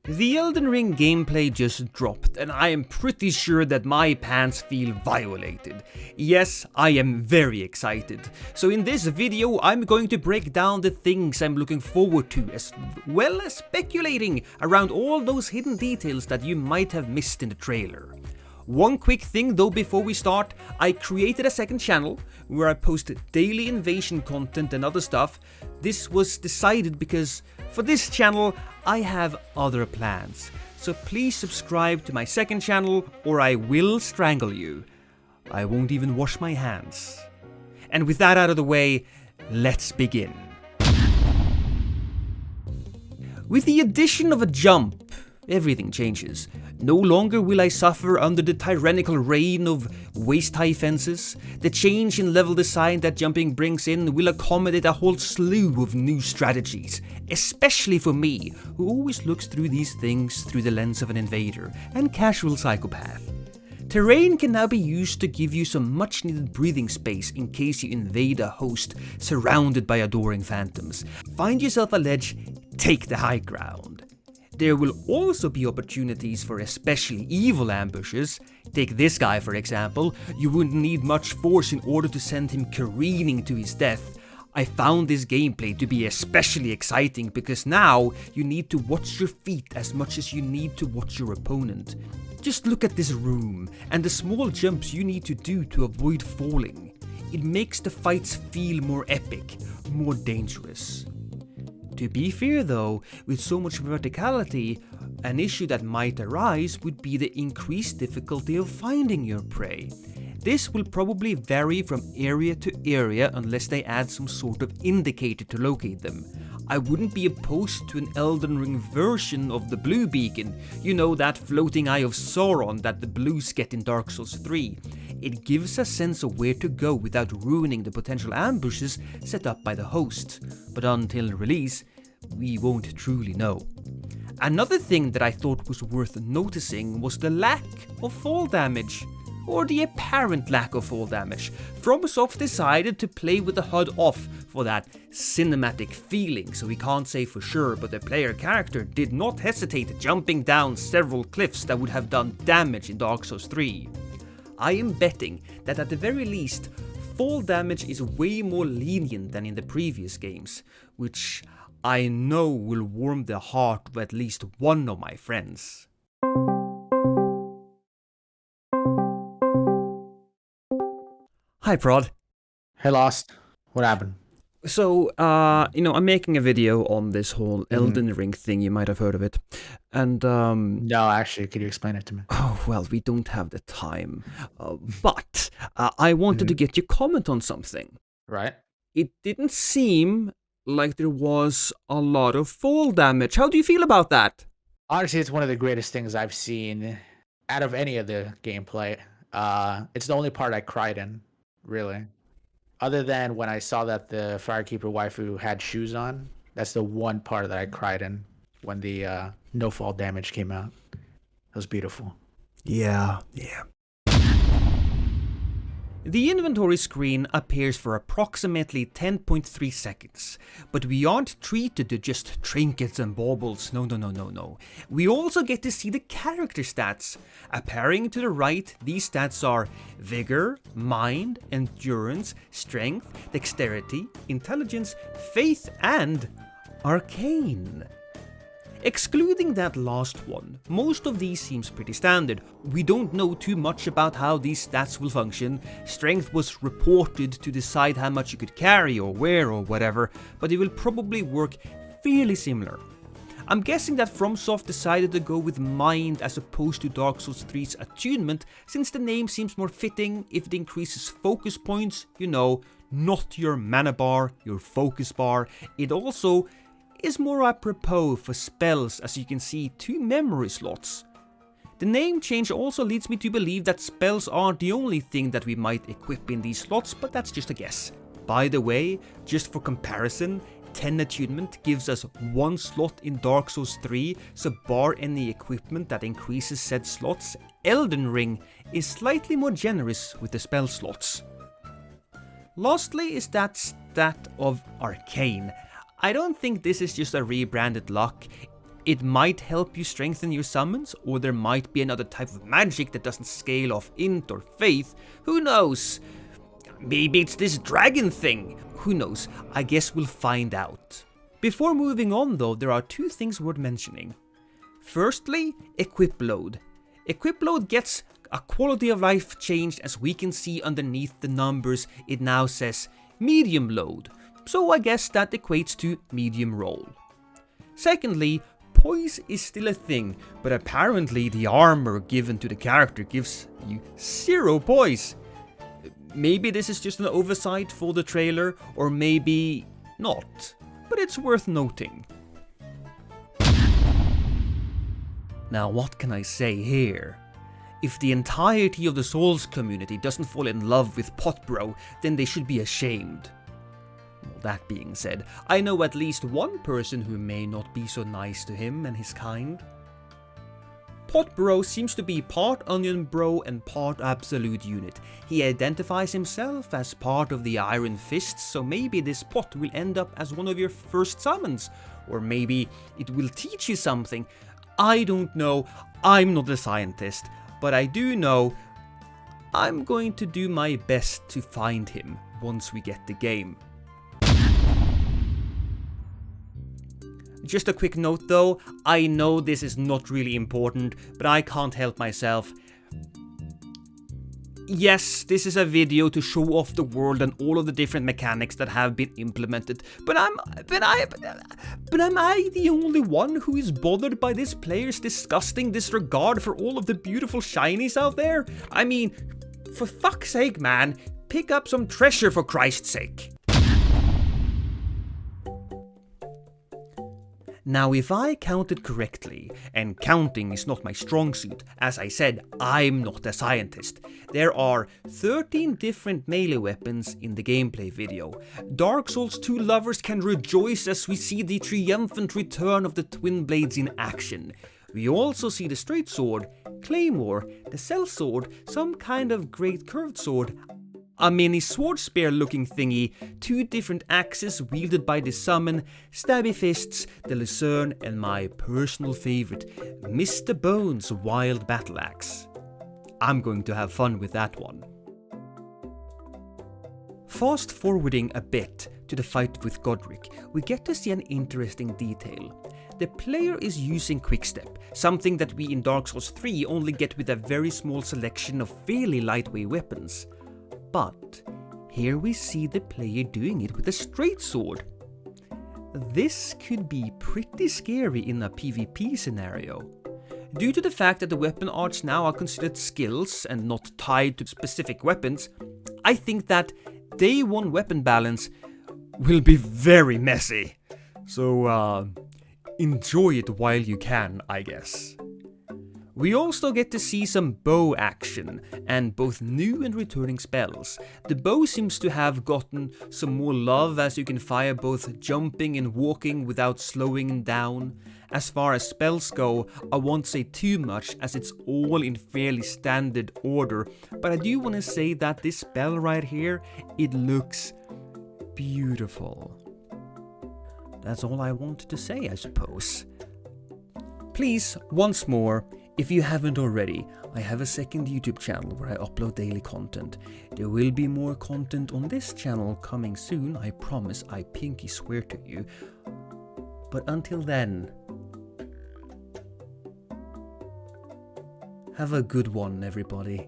The Elden Ring gameplay just dropped, and I am pretty sure that my pants feel violated. Yes, I am very excited. So in this video, I'm going to break down the things I'm looking forward to, as well as speculating around all those hidden details that you might have missed in the trailer. One quick thing though before we start, I created a second channel where I post daily invasion content and other stuff. This was decided because for this channel I have other plans. So please subscribe to my second channel or I will strangle you. I won't even wash my hands. And with that out of the way, let's begin. With the addition of a jump, everything changes. No longer will I suffer under the tyrannical reign of waist-high fences. The change in level design that jumping brings in will accommodate a whole slew of new strategies, especially for me, who always looks through these things through the lens of an invader and casual psychopath. Terrain can now be used to give you some much-needed breathing space in case you invade a host surrounded by adoring phantoms. Find yourself a ledge, take the high ground. There will also be opportunities for especially evil ambushes. Take this guy for example, you wouldn't need much force in order to send him careening to his death. I found this gameplay to be especially exciting because now you need to watch your feet as much as you need to watch your opponent. Just look at this room and the small jumps you need to do to avoid falling. It makes the fights feel more epic, more dangerous. To be fair though, with so much verticality, an issue that might arise would be the increased difficulty of finding your prey. This will probably vary from area to area unless they add some sort of indicator to locate them. I wouldn't be opposed to an Elden Ring version of the blue beacon, you know, that floating eye of Sauron that the blues get in Dark Souls 3. It gives a sense of where to go without ruining the potential ambushes set up by the host, but until release, we won't truly know. Another thing that I thought was worth noticing was the lack of fall damage, or the apparent lack of fall damage. FromSoft decided to play with the HUD off for that cinematic feeling, so we can't say for sure, but the player character did not hesitate jumping down several cliffs that would have done damage in Dark Souls 3. I am betting that at the very least, fall damage is way more lenient than in the previous games, which I know will warm the heart of at least one of my friends. Hi Prod. Hey Lost, what happened? So, I'm making a video on this whole Elden Ring thing, you might have heard of it. And, No, actually, could you explain it to me? oh, well, we don't have the time. But I wanted to get your comment on something. Right. It didn't seem like there was a lot of fall damage. How do you feel about that? Honestly, it's one of the greatest things I've seen out of any of the gameplay. It's the only part I cried in, really. Other than when I saw that the Firekeeper waifu had shoes on, that's the one part that I cried in when the no fall damage came out. It was beautiful. Yeah. The inventory screen appears for approximately 10.3 seconds, but we aren't treated to just trinkets and baubles, no. We also get to see the character stats. Appearing to the right, these stats are Vigor, Mind, Endurance, Strength, Dexterity, Intelligence, Faith, and Arcane. Excluding that last one, most of these seems pretty standard. We don't know too much about how these stats will function. Strength was reported to decide how much you could carry or wear or whatever, but it will probably work fairly similar. I'm guessing that FromSoft decided to go with Mind as opposed to Dark Souls 3's Attunement, since the name seems more fitting if it increases focus points, not your mana bar, your focus bar. It also is more apropos for spells, as you can see 2 memory slots. The name change also leads me to believe that spells aren't the only thing that we might equip in these slots, but that's just a guess. By the way, just for comparison, 10 attunement gives us 1 slot in Dark Souls 3, so bar any equipment that increases said slots, Elden Ring is slightly more generous with the spell slots. Lastly is that stat of Arcane. I don't think this is just a rebranded lock. It might help you strengthen your summons, or there might be another type of magic that doesn't scale off int or faith. Who knows? Maybe it's this dragon thing. Who knows? I guess we'll find out. Before moving on though, there are two things worth mentioning. Firstly, equip load. Equip load gets a quality of life change, as we can see underneath the numbers. It now says medium load, so I guess that equates to medium roll. Secondly, poise is still a thing, but apparently the armor given to the character gives you 0 poise. Maybe this is just an oversight for the trailer, or maybe not, but it's worth noting. Now what can I say here? If the entirety of the Souls community doesn't fall in love with Potbro, then they should be ashamed. Well, that being said, I know at least one person who may not be so nice to him and his kind. Potbro seems to be part Onion Bro and part Absolute Unit. He identifies himself as part of the Iron Fists, so maybe this pot will end up as one of your first summons. Or maybe it will teach you something. I don't know, I'm not a scientist, but I do know I'm going to do my best to find him once we get the game. Just a quick note though, I know this is not really important, but I can't help myself. Yes, this is a video to show off the world and all of the different mechanics that have been implemented, but am I the only one who is bothered by this player's disgusting disregard for all of the beautiful shinies out there? I mean, for fuck's sake, man, pick up some treasure for Christ's sake. Now if I counted correctly, and counting is not my strong suit, as I said, I'm not a scientist, there are 13 different melee weapons in the gameplay video. Dark Souls 2 lovers can rejoice as we see the triumphant return of the twin blades in action. We also see the straight sword, claymore, the sellsword, some kind of great curved sword, a mini sword spear looking thingy, 2 different axes wielded by the summon, stabby fists, the lucerne, and my personal favorite, Mr. Bones' wild battle axe. I'm going to have fun with that one. Fast forwarding a bit to the fight with Godric, we get to see an interesting detail. The player is using Quickstep, something that we in Dark Souls 3 only get with a very small selection of fairly lightweight weapons. But here we see the player doing it with a straight sword. This could be pretty scary in a PvP scenario. Due to the fact that the weapon arts now are considered skills and not tied to specific weapons, I think that day 1 weapon balance will be very messy. So enjoy it while you can, I guess. We also get to see some bow action, and both new and returning spells. The bow seems to have gotten some more love, as you can fire both jumping and walking without slowing down. As far as spells go, I won't say too much as it's all in fairly standard order, but I do want to say that this spell right here, it looks beautiful. That's all I wanted to say, I suppose. Please, once more, if you haven't already, I have a second YouTube channel where I upload daily content. There will be more content on this channel coming soon, I promise, I pinky swear to you. But until then, have a good one, everybody.